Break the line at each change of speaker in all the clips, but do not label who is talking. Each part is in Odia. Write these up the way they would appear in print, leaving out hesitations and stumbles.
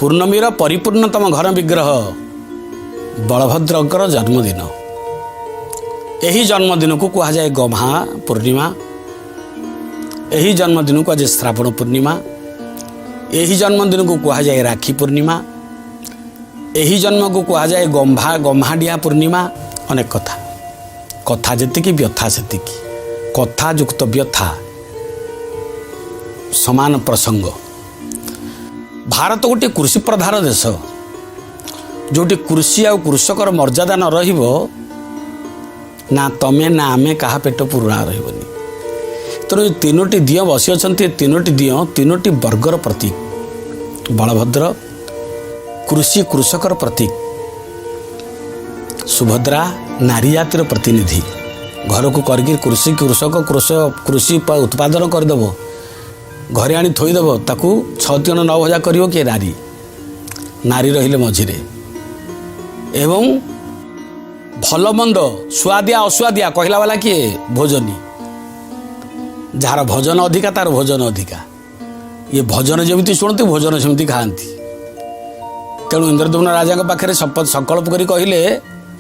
ପୂର୍ଣ୍ଣମୀର ପରିପୂର୍ଣ୍ଣତମ ଘନ ବିଗ୍ରହ ବଳଭଦ୍ରଙ୍କର ଜନ୍ମଦିନ। ଏହି ଜନ୍ମଦିନକୁ କୁହାଯାଏ ଗହ୍ମା ପୂର୍ଣ୍ଣିମା। ଏହି ଜନ୍ମଦିନକୁ ଆଜି ଶ୍ରାବଣ ପୂର୍ଣ୍ଣିମା। ଏହି ଜନ୍ମଦିନକୁ କୁହାଯାଏ ରାକ୍ଷୀ ପୂର୍ଣ୍ଣିମା। ଏହି ଜନ୍ମକୁ କୁହାଯାଏ ଗହ୍ମାଡିଆ ପୂର୍ଣ୍ଣିମା। ଅନେକ କଥା, କଥା ଯେତିକି ବ୍ୟଥା ସେତିକି। କଥା ଯୁକ୍ତ ବ୍ୟଥା ସମାନ ପ୍ରସଙ୍ଗ। ଭାରତ ଗୋଟିଏ କୃଷି ପ୍ରଧାନ ଦେଶ, ଯେଉଁଠି କୃଷି ଆଉ କୃଷକର ମର୍ଯ୍ୟାଦା ନ ରହିବ, ନା ତମେ ନା ଆମେ କାହା ପେଟ ପୁରୁଣା ରହିବନି। ତେଣୁ ଏ ତିନୋଟି ଦିଅଁ ବସି ଅଛନ୍ତି। ଏ ତିନୋଟି ଦିଅଁ ତିନୋଟି ବର୍ଗର ପ୍ରତୀକ। ବଳଭଦ୍ର କୃଷି କୃଷକର ପ୍ରତୀକ, ସୁଭଦ୍ରା ନାରୀ ଜାତିର ପ୍ରତିନିଧି। ଘରକୁ କରିକି କୃଷି ଉତ୍ପାଦନ କରିଦେବ, ଘରେ ଆଣି ଥୋଇଦେବ, ତାକୁ 6 ତିଅଣ 9 ଭଜା କରିବ କିଏ? ନାରୀ ରହିଲେ ମଝିରେ। ଏବଂ ଭଲ ମନ୍ଦ ସୁଆଦିଆ ଅସୁଆଦିଆ କହିଲା ବାଲା କିଏ? ଭୋଜନୀ। ଯାହାର ଭଜନ ଅଧିକା ତାର ଭୋଜନ ଅଧିକା। ଇଏ ଭଜନ ଯେମିତି ଶୁଣନ୍ତି, ଭୋଜନ ସେମିତି ଖାଆନ୍ତି। ତେଣୁ ଇନ୍ଦ୍ରଦ୍ୟୁମ୍ନ ରାଜାଙ୍କ ପାଖରେ ସଂକଳ୍ପ କରି କହିଲେ,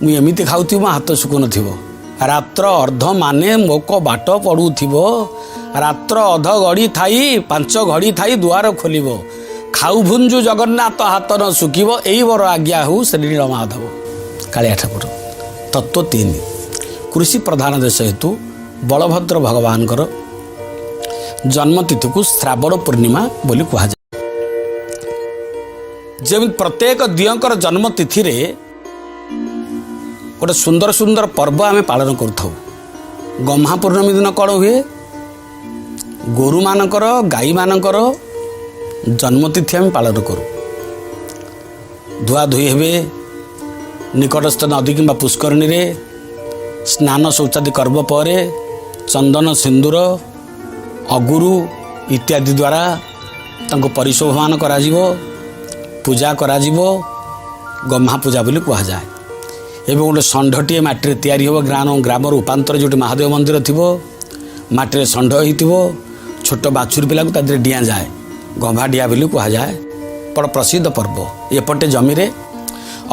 ମୁଁ ଏମିତି ଖାଉଥିବି ମୋ ହାତ ଶୁଖୁନଥିବ। ରାତ୍ର ଅର୍ଦ୍ଧ ମାନେ ମୋକ ବାଟ ପଡ଼ୁଥିବ, ରାତ୍ର ଅଧ ଘଡ଼ି ଥାଇ 5 ଘଡ଼ି ଥାଇ ଦୁଆର ଖୋଲିବ, ଖାଉ ଭୁଞ୍ଜୁ ଜଗନ୍ନାଥ ହାତ ନ ଶୁଖିବ, ଏଇ ବର ଆଜ୍ଞା ହଉ ଶ୍ରୀନୀଳ ମାଧବ। କାଳିଆ ଠାକୁର। ତତ୍ଵ 3। କୃଷି ପ୍ରଧାନ ଦେଶ ହେତୁ ବଳଭଦ୍ର ଭଗବାନଙ୍କର ଜନ୍ମତିଥିକୁ ଶ୍ରାବଣ ପୂର୍ଣ୍ଣିମା ବୋଲି କୁହାଯାଏ। ଯେମିତି ପ୍ରତ୍ୟେକ ଦିଅଁଙ୍କର ଜନ୍ମତିଥିରେ ଗୋଟେ ସୁନ୍ଦର ସୁନ୍ଦର ପର୍ବ ଆମେ ପାଳନ କରୁଥାଉ। ଗହ୍ମା ପୂର୍ଣ୍ଣମୀ ଦିନ କ'ଣ ହୁଏ? ଗୋରୁମାନଙ୍କର, ଗାଈମାନଙ୍କର ଜନ୍ମତିଥି ଆମେ ପାଳନ କରୁ। ଧୁଆଧୁଇ ହେବେ, ନିକଟସ୍ଥ ନଦୀ କିମ୍ବା ପୁଷ୍କରିଣୀରେ ସ୍ନାନ ଶୌଚାଦି କର୍ମ ପରେ ଚନ୍ଦନ ସିନ୍ଦୁର ଅଗୁରୁ ଇତ୍ୟାଦି ଦ୍ୱାରା ତାଙ୍କୁ ପରିଶୋଭମାନ କରାଯିବ, ପୂଜା କରାଯିବ। ଗହ୍ମା ପୂଜା ବୋଲି କୁହାଯାଏ। ଏବଂ ଗୋଟେ ଷଣ୍ଢଟିଏ ମାଟିରେ ତିଆରି ହେବ। ଗ୍ରାମର ଉପାନ୍ତରେ ଯେଉଁଠି ମହାଦେବ ମନ୍ଦିର ଥିବ, ମାଟିରେ ଷଣ୍ଢ ହୋଇଥିବ। ଛୋଟ ବାଛୁରୀ ପିଲାକୁ ତା ଦେହରେ ଡିଆଁଯାଏ, ଗହ୍ମାଡିଆ ବୋଲି କୁହାଯାଏ। ବଡ଼ ପ୍ରସିଦ୍ଧ ପର୍ବ। ଏପଟେ ଜମିରେ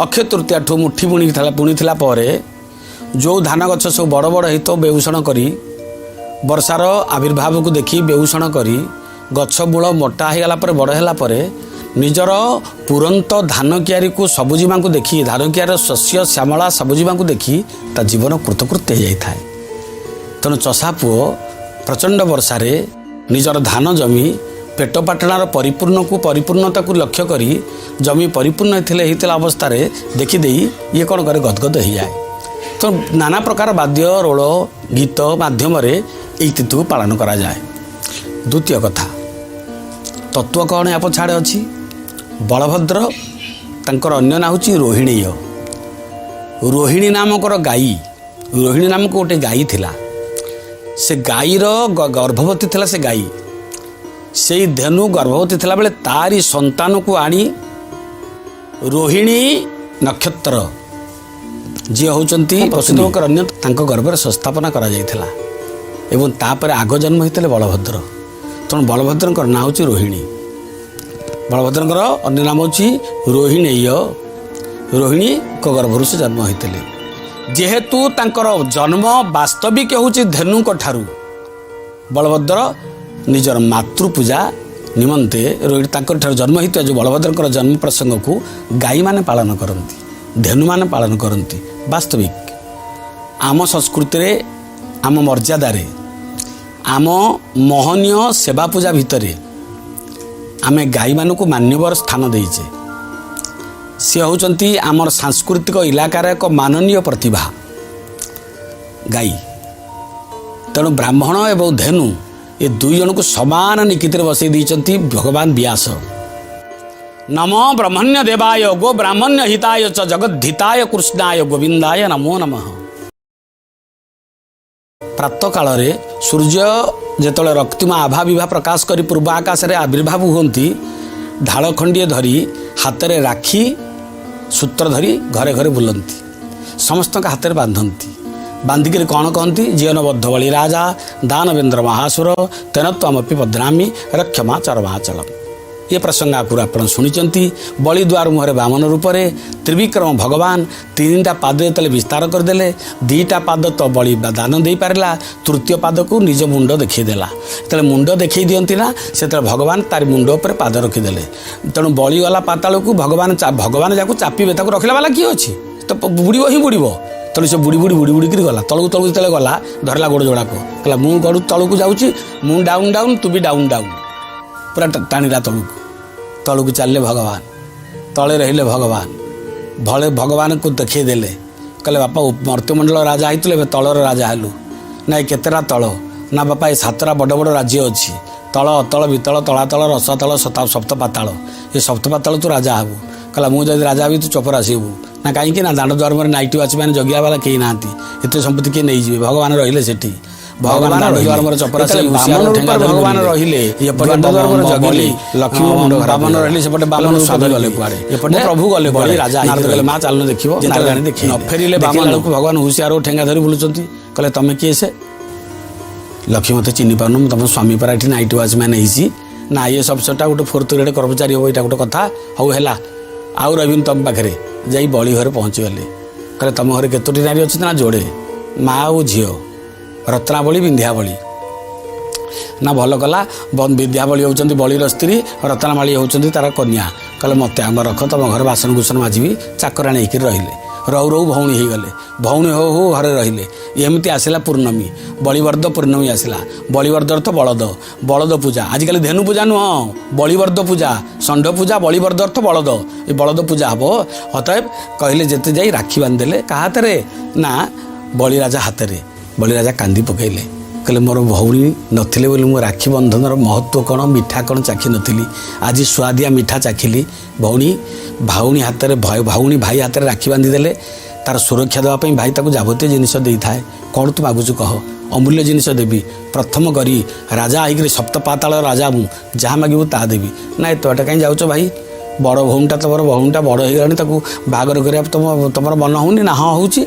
ଅକ୍ଷୟ ତୃତୀୟାଠୁ ମୁଠି ବୁଣିଥିଲା ପରେ ଯେଉଁ ଧାନ ଗଛ ସବୁ ବଡ଼ ବଡ଼ ହେଇଥିବ, ବେଉଷଣ କରି ବର୍ଷାର ଆବିର୍ଭାବକୁ ଦେଖି ବେଉଷଣ କରି ଗଛ ମୂଳ ମୋଟା ହୋଇଗଲା ପରେ, ବଡ଼ ହେଲା ପରେ, ନିଜର ପୁରନ୍ତ ଧାନ କିଆରୀକୁ ସବୁଜିମାଙ୍କୁ ଦେଖି, ଧାନ କିଆରୀର ଶସ୍ୟ ଶ୍ୟାମଳା ସବୁଜିମାଙ୍କୁ ଦେଖି ତା ଜୀବନ କୃତକୃତ୍ୟ ହୋଇଯାଇଥାଏ। ତେଣୁ ଚଷା ପୁଅ ପ୍ରଚଣ୍ଡ ବର୍ଷାରେ ନିଜର ଧାନ ଜମି ପେଟ ପାଟଣାର ପରିପୂର୍ଣ୍ଣତାକୁ ଲକ୍ଷ୍ୟ କରି ଜମି ପରିପୂର୍ଣ୍ଣ ହେଇଥିଲା ଅବସ୍ଥାରେ ଦେଖିଦେଇ ଇଏ କ'ଣ କରେ? ଗଦଗଦ ହୋଇଯାଏ। ତ ନାନା ପ୍ରକାର ବାଦ୍ୟ ରୋଳ ଗୀତ ମାଧ୍ୟମରେ ଏହି ତିଥିକୁ ପାଳନ କରାଯାଏ। ଦ୍ୱିତୀୟ କଥା, ତତ୍ଵ କ'ଣ ଏହା ପଛଆଡ଼େ ଅଛି? ବଳଭଦ୍ର ତାଙ୍କର ଅନ୍ୟ ନାଁ ହେଉଛି ରୋହିଣୀୟ। ରୋହିଣୀ ନାମକର ଗାଈ, ରୋହିଣୀ ନାମକ ଗୋଟେ ଗାଈ ଥିଲା। ସେ ଗାଈର ଗର୍ଭବତୀ ଥିଲା। ସେ ଗାଈ, ସେଇ ଧେନୁ ଗର୍ଭବତୀ ଥିଲାବେଳେ ତାରି ସନ୍ତାନକୁ ଆଣି ରୋହିଣୀ ନକ୍ଷତ୍ର, ଯିଏ ହେଉଛନ୍ତି ପଶୁଦେବଙ୍କର ଅନ୍ୟ, ତାଙ୍କ ଗର୍ଭରେ ସଂସ୍ଥାପନା କରାଯାଇଥିଲା। ଏବଂ ତାପରେ ଆଗ ଜନ୍ମ ହୋଇଥିଲେ ବଳଭଦ୍ର। ତେଣୁ ବଳଭଦ୍ରଙ୍କର ନାଁ ହେଉଛି ରୋହିଣୀ। ବଳଭଦ୍ରଙ୍କର ଅନ୍ୟ ନାମ ହେଉଛି ରୋହିଣୀୟ। ରୋହିଣୀଙ୍କ ଗର୍ଭରୁ ସେ ଜନ୍ମ ହୋଇଥିଲେ। ଯେହେତୁ ତାଙ୍କର ଜନ୍ମ ବାସ୍ତବିକ ହେଉଛି ଧେନୁଙ୍କ ଠାରୁ, ବଳଭଦ୍ର ନିଜର ମାତୃପୂଜା ନିମନ୍ତେ ତାଙ୍କର ଠାରୁ ଜନ୍ମ ହୋଇଥିବା ଯେଉଁ ବଳଭଦ୍ରଙ୍କର ଜନ୍ମ ପ୍ରସଙ୍ଗକୁ ଗାଈମାନେ ପାଳନ କରନ୍ତି, ଧେନୁମାନେ ପାଳନ କରନ୍ତି। ବାସ୍ତବିକ ଆମ ସଂସ୍କୃତିରେ, ଆମ ମର୍ଯ୍ୟାଦାରେ, ଆମ ମହନୀୟ ସେବା ପୂଜା ଭିତରେ ଆମେ ଗାଈମାନଙ୍କୁ ମାନ୍ୟବର ସ୍ଥାନ ଦେଇଛେ। ସେ ହେଉଛନ୍ତି ଆମର ସାଂସ୍କୃତିକ ଇଲାକାର ଏକ ମାନନୀୟ ପ୍ରତିଭା ଗାଈ। ତେଣୁ ବ୍ରାହ୍ମଣ ଏବଂ ଧେନୁ ଏ ଦୁଇ ଜଣଙ୍କୁ ସମାନ ନିକିତିରେ ବସାଇ ଦେଇଛନ୍ତି ଭଗବାନ ବ୍ୟାସ। ନମ ବ୍ରହ୍ମଣ୍ୟ ଦେବାୟ ଗୋ ବ୍ରାହ୍ମଣ୍ୟ ହିତାୟ ଚ ଜଗଦ୍ଧିତାୟ କୃଷ୍ଣାୟ ଗୋବିନ୍ଦାୟ ନମୋ ନମଃ। ପ୍ରାତଃ କାଳରେ ସୂର୍ଯ୍ୟ ଯେତେବେଳେ ରକ୍ତିମା ଆଭା ବିଭା ପ୍ରକାଶ କରି ପୂର୍ବ ଆକାଶରେ ଆବିର୍ଭାବ ହୁଅନ୍ତି, ଢାଳ ଖଣ୍ଡିଏ ଧରି ହାତରେ ରାକ୍ଷୀ ସୂତ୍ର ଧରି ଘରେ ଘରେ ବୁଲନ୍ତି, ସମସ୍ତଙ୍କ ହାତରେ ବାନ୍ଧନ୍ତି। ବାନ୍ଧିକିରି କ'ଣ କହନ୍ତି? ଜୀବନବଦ୍ଧ ବଳି ରାଜା ଦାନବେନ୍ଦ୍ର ମହାସୁର ତେନ ତ୍ୱମପି ବଦ୍ନାମି ରକ୍ଷମା ଚରମାଚଳମ୍। ये प्रसंग आगुरी आप शुणी बलि द्वार मुहर बामन रूप से त्रिविक्रम भगवान 3टा पाद जो विस्तार करदे 2टा पाद तो बलि दान दे पारा तृतीय पाद को निज मुंड देखईदेला जो मुंड देखई दियंती ना से भगवान तार मुंड पर पाद रखीदे तेणु बलि गला पाताल को भगवान जहाँ चापिबे रखला वाला किए अच्छी तो बुड़ब ही बुड़ब तेणु से बुड़ी बुड़ी बुड़ी बुड़ी गला तलू तलू जो गला धरला गोड़ जोड़ा को कहला मु गड़ू तलू जाऊँगी मु डाउन डाउन तू भी डाउन डाउन पूरा टाणीला तलू को चलले भगवान तले रहिले भगवान भले भगवान को देखईदेले कहले बापा मर्त्यमंडल राजा होते तलर राजा हेलु ना केतेटा तल ना बापा ये 7टा बड़ बड़ राज्य अच्छी तल अतल वितल तलातल रसतल सप्त पाताल ये सप्त पाताल तू राजा हबू कहला मुझे राजा भी तू चपर आसबू ना कहीं ना दांड द्वार में नाइट वाचमैन जगिया वाला कहीं ना एत संपत्ति किए नहीं जी भगवान रहिले सेठी भगवान द्वार चपर भगवान रहिले जगिले लक्ष्मी बामन रहिले सेपटे बामन स्वामी गले कुआड़े प्रभु गले बड़ी राजा माँ चलन देख फेरिले बामन को भगवान हुशियार ठेंगा धरी बुलुंट कहले तुम किए से लक्ष्मी मत चिन्ह पार्न तुम स्वामी पर ये नाइट वाचमैन होती ना ये सब सेटा गोटे 4th ग्रेड कर्मचारी हम यहाँ गोटे कथा हौ है आउ रही तुम पाखे जा बलि घर पहुँचीगले कहले तुम घर केतोटी नारी अच्छी ना जोड़े माँ और झी रत्नावली विंध्यावली ना भल कला विद्यावली होती बलिर स्त्री रत्नावली होती तार कन्या कहले मत आम रख तुम घर बासन कुसन माजिबी चाकराणी होकर रहिले रहु रहु भौणी हो गले भौणी हो हो घरे रहिले एमती आसला पूर्णमी बलिवर्द पूर्णमी आसला बलिवर्द अर्थ बलद बलद पूजा आजिकल धेनु पूजा नुह बलिवर्द पूजा षंढ पूजा बलिवर्द अर्थ बलद ये बलद पूजा हम अतएव कहले जेते जाई राखी बांधदेले क्या हाथ ना बलिराजा हाथ में बलिराजा कांदी पकईले कहले मोर भौणी नथिले बोली मो राखी बंधनर महत्व कौन मिठा कौन चाखी नी आज सुआदिया मिठा चाखिली भौणी भाउणी हाथ में भाउणी भाई हाथ में राखी बांधीदेले तार सुरक्षा देवाई भाई ताको जाबतीय जिनिस दे थाए कौन तू मागुचु कह अमूल्य जिनिस देवी प्रथम करी राजा होकर सप्त पाताल राजा मु जहाँ मागू ता देवी ना एत बाटे कहीं जाऊच भाई बड़ भौणीटा तुम भौणीटा बड़ हो बाहागर कर तुम मन होनी ना हाँ होची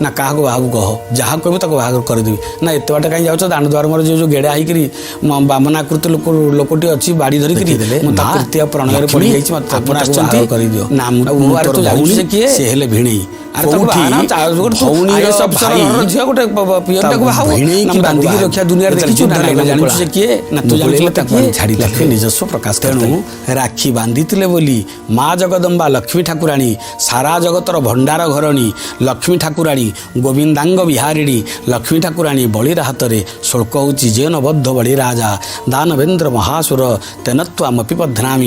ना क्या बाहू कह जहाँ कह बाहर करदेवी ना एत बाटे कहीं जाऊच दांड द्वार मोर जो गेड़ा होकर बामनाकृत लोकटी अच्छी बाड़ी धरिक तृतीय प्रणय पड़ी जाइए ना मुझे किए से हेले भिणई रक्षा दुनिया निजस्व प्रकाश तेणु राखी बांधि बोली माँ जगदम्बा लक्ष्मी ठाकुराणी सारा जगतर भंडार घरणी लक्ष्मी ठाकुराणी गोविंदांग विहारिणी लक्ष्मी ठाकुराणी बलिर हाथ में शुल्क होची जेन बद्ध बलि राजा दानवेन्द्र महासुर तेनत्वामपि बध्नामि।